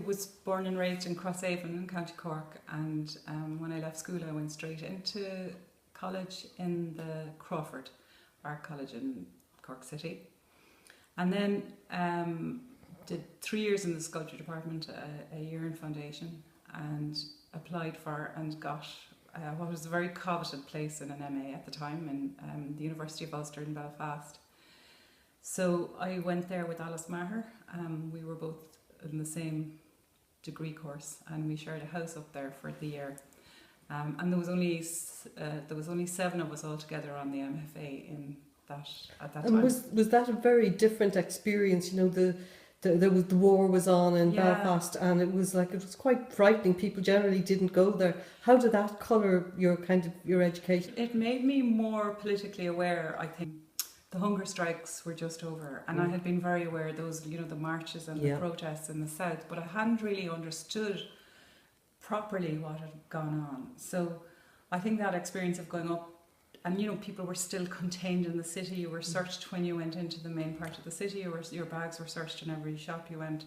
was born and raised in Crosshaven in County Cork, and when I left school I went straight into college in the Crawford Art College in Cork City, and then did 3 years in the sculpture department, a year in foundation, and applied for and got what was a very coveted place in an MA at the time in the University of Ulster in Belfast. So I went there with Alice Maher. We were both in the same degree course, and we shared a house up there for the year. And there was only 7 of us all together on the MFA in that at that time. Was that a very different experience? You know, the war was on in Belfast, and it was quite frightening. People generally didn't go there. How did that colour your education? It made me more politically aware, I think. The hunger strikes were just over, and I had been very aware of those, you know, the marches and the protests in the south, but I hadn't really understood properly what had gone on. So I think that experience of going up, and you know, people were still contained in the city. You were searched when you went into the main part of the city. Your bags were searched in every shop you went.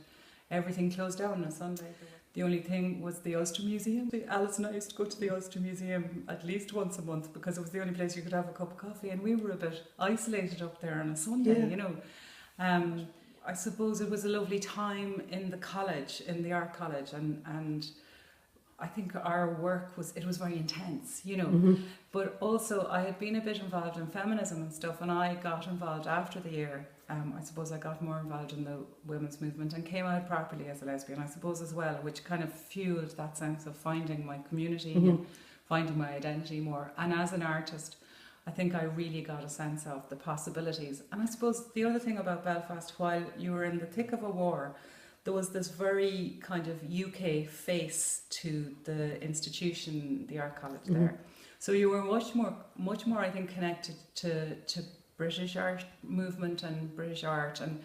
Everything closed down on a Sunday. The only thing was the Ulster Museum. Alice and I used to go to the Ulster Museum at least once a month because it was the only place you could have a cup of coffee, and we were a bit isolated up there on a Sunday, you know. I suppose it was a lovely time in the college, in the art college, and I think our work was very intense, you know. But also I had been a bit involved in feminism and stuff, and I got involved after the year. I suppose I got more involved in the women's movement and came out properly as a lesbian, I suppose, as well, which kind of fueled that sense of finding my community and finding my identity more. And as an artist, I think I really got a sense of the possibilities. And I suppose the other thing about Belfast, while you were in the thick of a war, there was this very kind of UK face to the institution, the art college there. So you were much more, I think, connected to British art movement and British art, and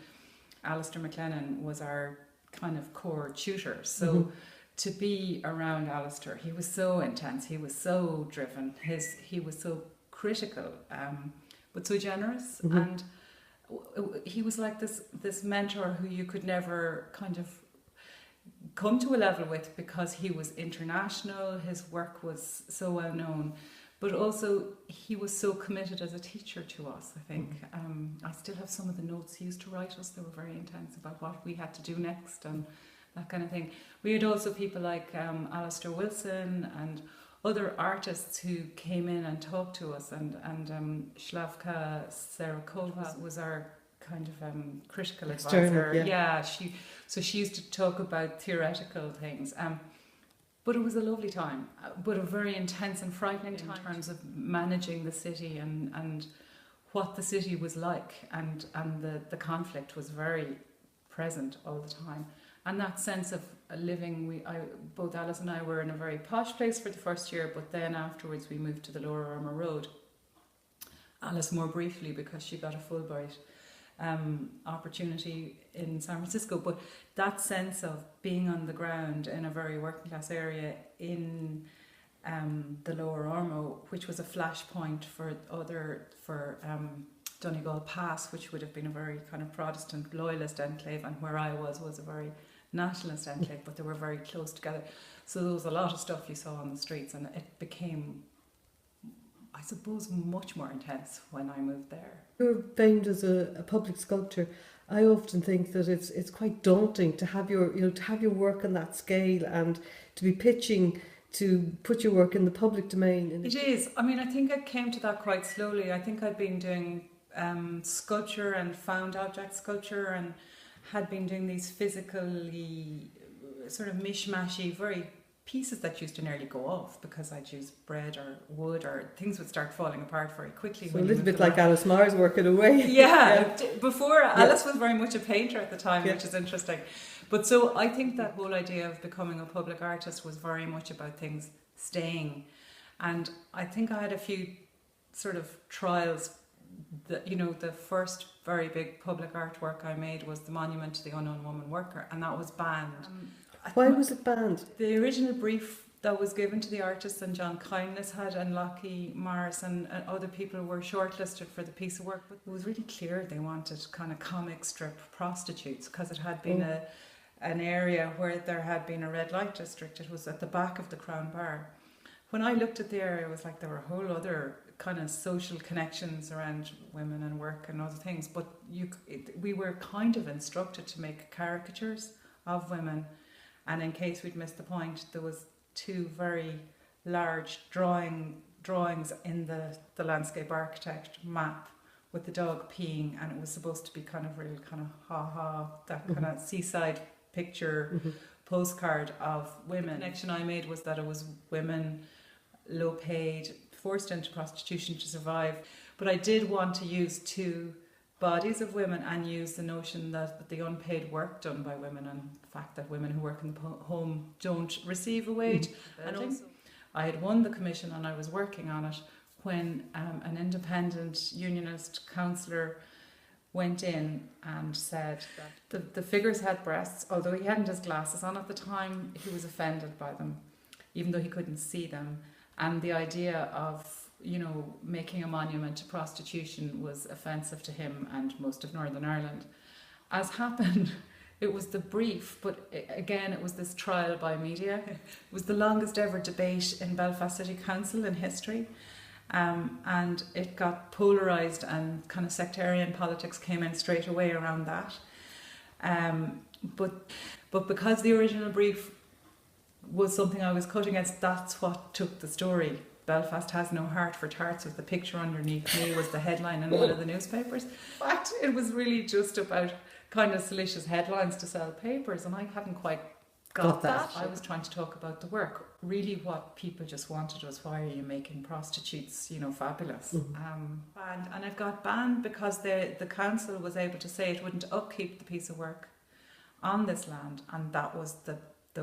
Alistair MacLennan was our kind of core tutor. So to be around Alistair, he was so intense, he was so driven, he was so critical, but so generous, and he was like this mentor who you could never kind of come to a level with because he was international, his work was so well known. But also, he was so committed as a teacher to us, I think. I still have some of the notes he used to write us. They were very intense about what we had to do next and that kind of thing. We had also people like Alistair Wilson and other artists who came in and talked to us. And Slavka Serakova was our kind of critical advisor. Yeah, she used to talk about theoretical things. But it was a lovely time, but a very intense and frightening time in terms of managing the city and what the city was like, and the conflict was very present all the time. And that sense of living, both Alice and I were in a very posh place for the first year, but then afterwards we moved to the Lower Armour Road. Alice more briefly because she got a Fulbright opportunity in San Francisco, but that sense of being on the ground in a very working class area in the Lower Ormo, which was a flashpoint for Donegal Pass, which would have been a very kind of Protestant loyalist enclave, and where I was a very nationalist enclave, but they were very close together. So there was a lot of stuff you saw on the streets, and it became, I suppose, much more intense when I moved there. You're famed as a public sculptor. I often think that it's quite daunting to have your work on that scale and to be pitching to put your work in the public domain. It is. I mean, I think I came to that quite slowly. I think I'd been doing sculpture and found object sculpture, and had been doing these physically sort of mishmashy, very pieces that used to nearly go off because I'd use bread or wood, or things would start falling apart very quickly. So a little bit like Alice Maher's work in a way. Yeah, before Alice was very much a painter at the time, which is interesting. But so I think that whole idea of becoming a public artist was very much about things staying. And I think I had a few sort of trials. The first very big public artwork I made was the Monument to the Unknown Woman Worker, and that was banned. Why was it banned? The original brief that was given to the artists, and John Kindness had, and Lockie Morris and other people were shortlisted for the piece of work, but it was really clear they wanted kind of comic strip prostitutes, because it had been an area where there had been a red light district. It was at the back of the Crown Bar. When I looked at the area, it was like there were a whole other kind of social connections around women and work and other things, but we were kind of instructed to make caricatures of women, and in case we'd missed the point, there was 2 very large drawings in the landscape architect map with the dog peeing, and it was supposed to be kind of real kind of ha-ha, that kind of seaside picture postcard of women. The connection I made was that it was women, low paid, forced into prostitution to survive. But I did want to use 2 bodies of women and use the notion that the unpaid work done by women, and the fact that women who work in the home don't receive a wage. And also, I had won the commission and I was working on it when an independent unionist councillor went in and said that the figures had breasts, although he hadn't his glasses on at the time. He was offended by them, even though he couldn't see them. And the idea of, making a monument to prostitution was offensive to him and most of Northern Ireland. As happened, it was the brief, but again, it was this trial by media. It was the longest ever debate in Belfast City Council in history. And it got polarised, and kind of sectarian politics came in straight away around that. But because the original brief was something I was cutting against, that's what took the story. Belfast has no heart for tarts, with the picture underneath me was the headline in one of the newspapers. In fact, it was really just about kind of salacious headlines to sell papers, and I hadn't quite got that. I was trying to talk about the work. Really what people just wanted was, why are you making prostitutes, fabulous? And it got banned because the council was able to say it wouldn't upkeep the piece of work on this land, and that was the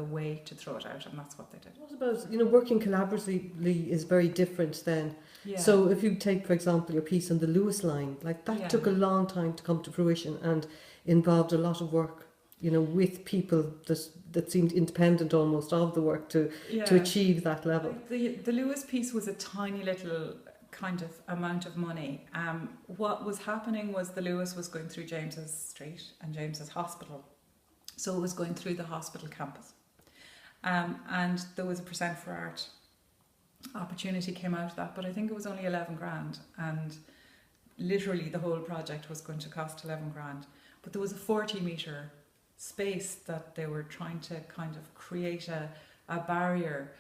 way to throw it out, and that's what they did. What about, working collaboratively is very different then. Yeah. So if you take, for example, your piece on the Lewis line, like that took a long time to come to fruition and involved a lot of work, with people that seemed independent almost of the work to achieve that level. Like the Lewis piece was a tiny little kind of amount of money. What was happening was the Lewis was going through James's Street and James's Hospital. So it was going through the hospital campus. And there was a percent for art opportunity came out of that, but I think it was only 11 grand, and literally the whole project was going to cost 11 grand. But there was a 40-metre space that they were trying to kind of create a barrier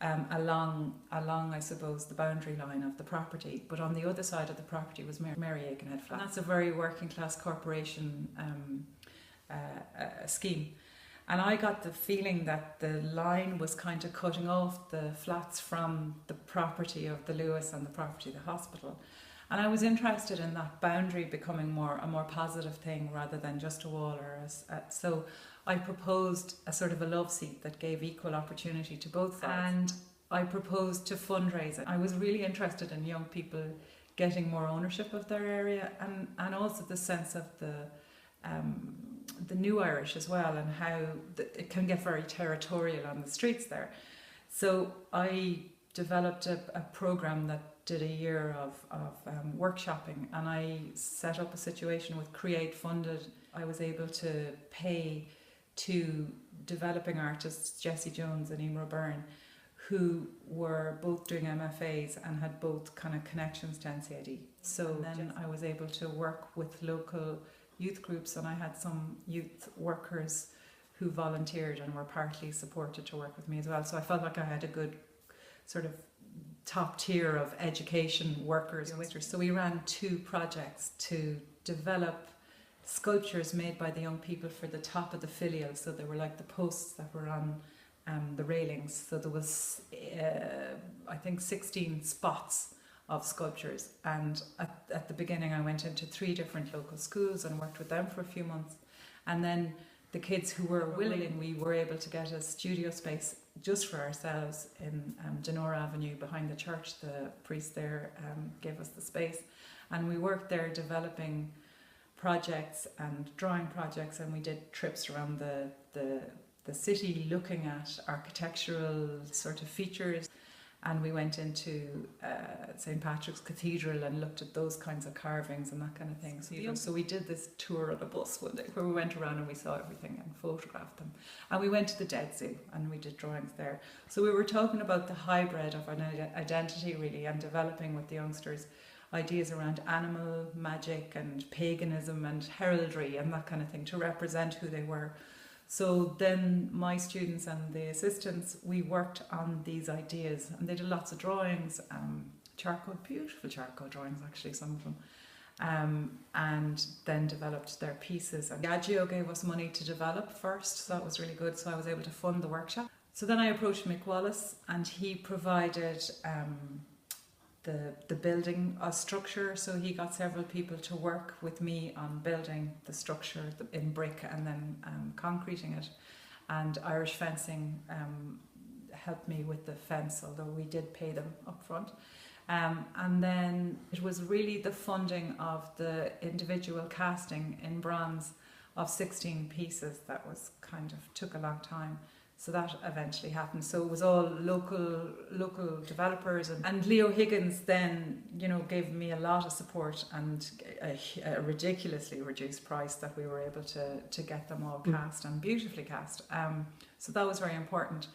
along, I suppose, the boundary line of the property. But on the other side of the property was Maebh O'Regan had flats. And that's a very working class corporation scheme. And I got the feeling that the line was kind of cutting off the flats from the property of the Lewis and the property of the hospital. And I was interested in that boundary becoming a more positive thing rather than just a wall. So I proposed a sort of a love seat that gave equal opportunity to both sides. And I proposed to fundraise it. I was really interested in young people getting more ownership of their area, and also the sense of the new Irish as well, and how it can get very territorial on the streets there. So I developed a programme that did a year of workshopping, and I set up a situation with Create Funded. I was able to pay 2 developing artists, Jessie Jones and Emer Byrne, who were both doing MFAs and had both kind of connections to NCID. So then I was able to work with local youth groups, and I had some youth workers who volunteered and were partly supported to work with me as well. So I felt like I had a good sort of top tier of education workers. So we ran 2 projects to develop sculptures made by the young people for the top of the filial. So they were like the posts that were on the railings. So there was, I think, 16 spots of sculptures, and at the beginning I went into 3 different local schools and worked with them for a few months, and then the kids who were willing, we were able to get a studio space just for ourselves in Denora Avenue behind the church. The priest there gave us the space, and we worked there developing projects and drawing projects, and we did trips around the city looking at architectural sort of features. And we went into St. Patrick's Cathedral and looked at those kinds of carvings and that kind of thing. So we did this tour on a bus one day where we went around and we saw everything and photographed them. And we went to the Dead Zoo and we did drawings there. So we were talking about the hybrid of an identity really, and developing with the youngsters ideas around animal magic and paganism and heraldry and that kind of thing to represent who they were. So then my students and the assistants, we worked on these ideas, and they did lots of drawings, beautiful charcoal drawings actually, some of them, and then developed their pieces. And Diageo gave us money to develop first, so that was really good, so I was able to fund the workshop. So then I approached Mick Wallace, and he provided the building structure, so he got several people to work with me on building the structure in brick and then concreting it, and Irish Fencing helped me with the fence, although we did pay them up front. And then it was really the funding of the individual casting in bronze of 16 pieces that was took a long time. So that eventually happened. So it was all local developers, and Leo Higgins then, gave me a lot of support and a ridiculously reduced price that we were able to get them all cast and beautifully cast. So that was very important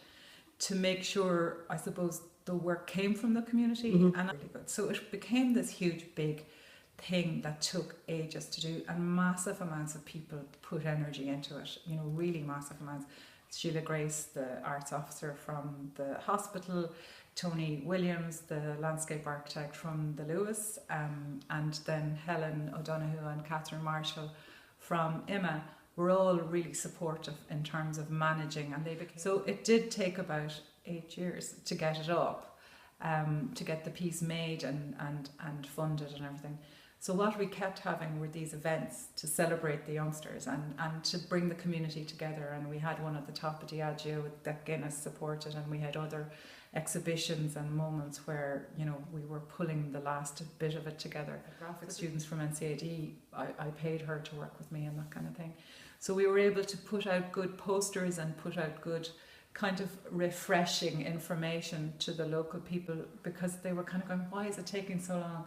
to make sure, I suppose, the work came from the community and really good. So it became this huge, big thing that took ages to do, and massive amounts of people put energy into it. Really massive amounts. Sheila Grace, the arts officer from the hospital, Tony Williams, the landscape architect from the Lewis, and then Helen O'Donoghue and Catherine Marshall from IMA were all really supportive in terms of managing, and so it did take about 8 years to get it up, to get the piece made and funded and everything. So what we kept having were these events to celebrate the youngsters and to bring the community together. And we had one at the top of Diageo that Guinness supported, and we had other exhibitions and moments where, we were pulling the last bit of it together. Graphic students from NCAD, I paid her to work with me and that kind of thing. So we were able to put out good posters and put out good kind of refreshing information to the local people, because they were kind of going, why is it taking so long?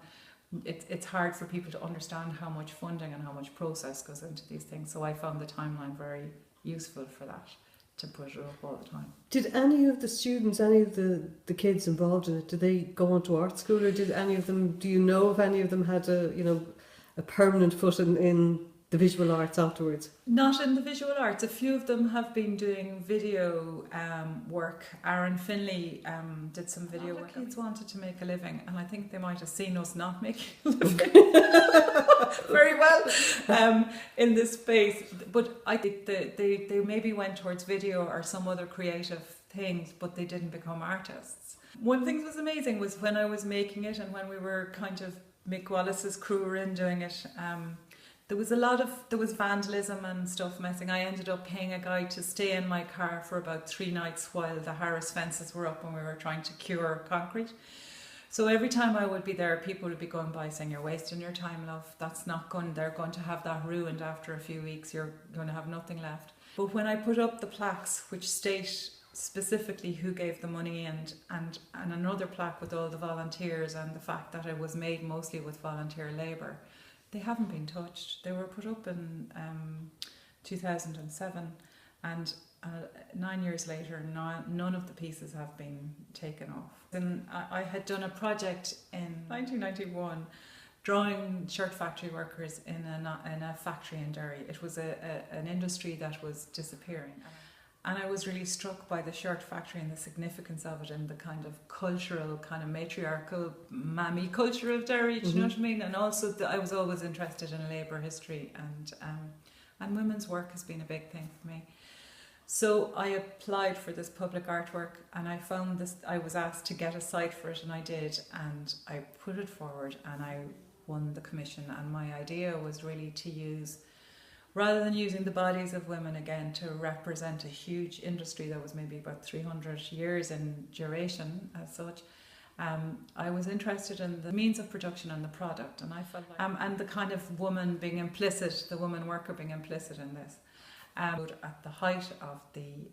It's hard for people to understand how much funding and how much process goes into these things. So I found the timeline very useful for that, to put it up all the time. Did any of the students, any of the kids involved in it, did they go on to art school, or did any of them, do you know if any of them had a permanent foot in the visual arts afterwards? Not in the visual arts. A few of them have been doing video work. Aaron Finley did some video work. Kids wanted to make a living, and I think they might have seen us not making a living very well in this space. But I think they maybe went towards video or some other creative things, but they didn't become artists. One thing that was amazing was when I was making it, and when we were Mick Wallace's crew were in doing it, there was vandalism and stuff messing. I ended up paying a guy to stay in my car for about 3 nights while the Harris fences were up and we were trying to cure concrete. So every time I would be there, people would be going by saying, "You're wasting your time, love. They're going to have that ruined after a few weeks. You're going to have nothing left." But when I put up the plaques which state specifically who gave the money, and another plaque with all the volunteers, and the fact that it was made mostly with volunteer labour, they haven't been touched. They were put up in 2007, and 9 years later, none of the pieces have been taken off. And I had done a project in 1991 drawing shirt factory workers in a factory in Derry. It was an industry that was disappearing. And I was really struck by the shirt factory and the significance of it, and the kind of cultural, kind of matriarchal, mammy culture of Derry, do you know what I mean? And also I was always interested in labour history, and women's work has been a big thing for me. So I applied for this public artwork, and I found this, I was asked to get a site for it, and I did, and I put it forward and I won the commission. And my idea was really to use, rather than using the bodies of women again to represent a huge industry that was maybe about 300 years in duration as such, I was interested in the means of production and the product, and I felt like, and the kind of woman being implicit, the woman worker being implicit in this. At the height of the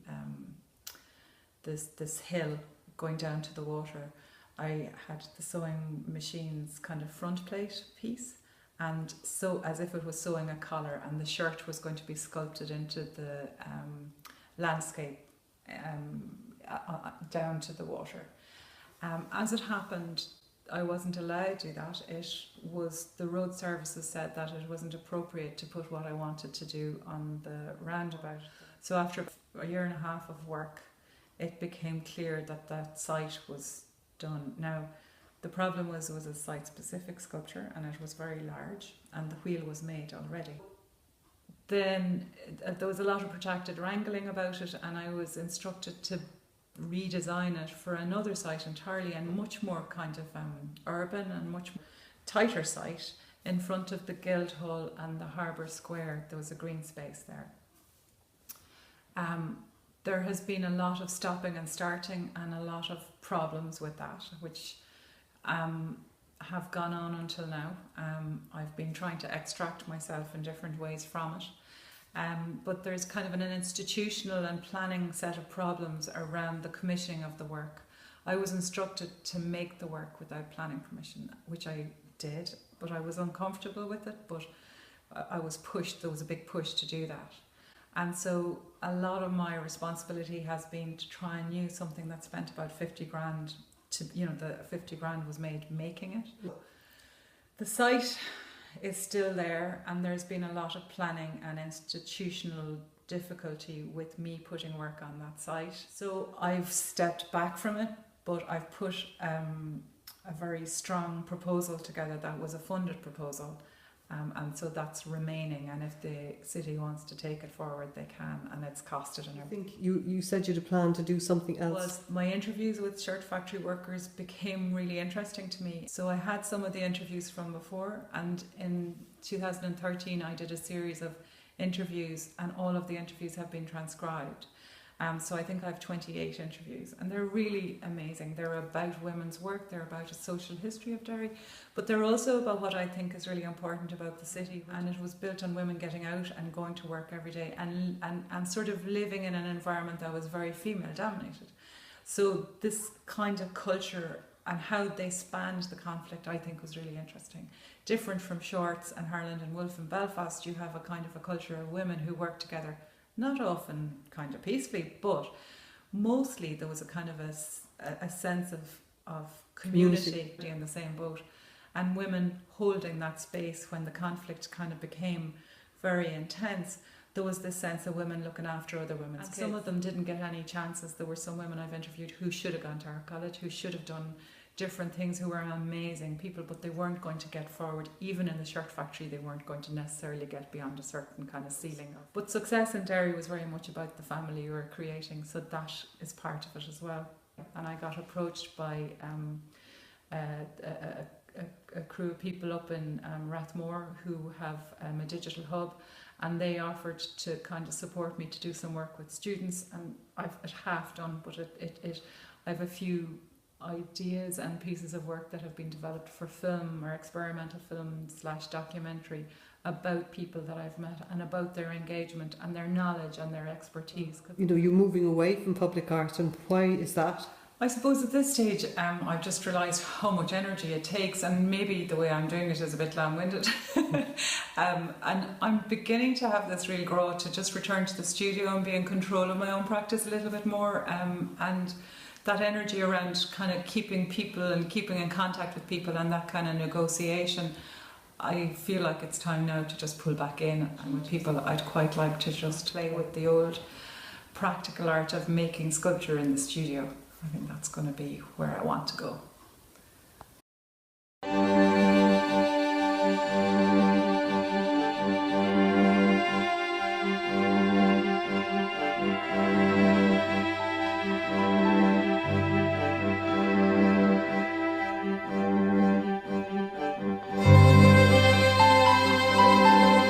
this hill going down to the water, I had the sewing machine's kind of front plate piece, and so as if it was sewing a collar, and the shirt was going to be sculpted into the landscape down to the water. As it happened, I wasn't allowed to do that. It was the road services said that it wasn't appropriate to put what I wanted to do on the roundabout. So after a year and a half of work, it became clear that that site was done. Now, the problem was it was a site-specific sculpture, and it was very large, and the wheel was made already. Then there was a lot of protracted wrangling about it, and I was instructed to redesign it for another site entirely, and much more kind of urban and much tighter site in front of the Guildhall and the Harbour Square. There was a green space there. There has been a lot of stopping and starting and a lot of problems with that, which have gone on until now. I've been trying to extract myself in different ways from it. But there's kind of an institutional and planning set of problems around the commissioning of the work. I was instructed to make the work without planning permission, which I did, but I was uncomfortable with it, but I was pushed, there was a big push to do that. And so a lot of my responsibility has been to try and use something that spent about 50 grand to, the 50 grand was made making it. The site is still there, and there's been a lot of planning and institutional difficulty with me putting work on that site. So I've stepped back from it, but I've put a very strong proposal together that was a funded proposal, and so that's remaining, and if the city wants to take it forward they can, and it's costed and everything. I think you said you had a plan to do something else. My interviews with shirt factory workers became really interesting to me. So I had some of the interviews from before, and in 2013 I did a series of interviews, and all of the interviews have been transcribed. So I think I have 28 interviews, and they're really amazing. They're about women's work, they're about a social history of Derry, but they're also about what I think is really important about the city. And it was built on women getting out and going to work every day, and sort of living in an environment that was very female dominated. So this kind of culture and how they spanned the conflict, I think, was really interesting. Different from Shorts and Harland and Wolff in Belfast, you have a kind of a culture of women who work together, not often kind of peacefully, but mostly there was a kind of a sense of community in the same boat, and women holding that space when the conflict kind of became very intense. There was this sense of women looking after other women. And some of them didn't get any chances. There were some women I've interviewed who should have gone to our college, who should have done different things, who were amazing people, but they weren't going to get forward. Even in the shirt factory, they weren't going to necessarily get beyond a certain kind of ceiling. But success in Derry was very much about the family you were creating, so that is part of it as well. And I got approached by a crew of people up in Rathmore who have a digital hub, and they offered to kind of support me to do some work with students, and I've half done, but I have a few ideas and pieces of work that have been developed for film or experimental film / documentary about people that I've met and about their engagement and their knowledge and their expertise. You're moving away from public art, and why is that? I suppose at this stage I've just realised how much energy it takes, and maybe the way I'm doing it is a bit long-winded. And I'm beginning to have this real grow to just return to the studio and be in control of my own practice a little bit more, and that energy around kind of keeping people and keeping in contact with people and that kind of negotiation, I feel like it's time now to just pull back in. And with people, I'd quite like to just play with the old practical art of making sculpture in the studio. I think that's going to be where I want to go.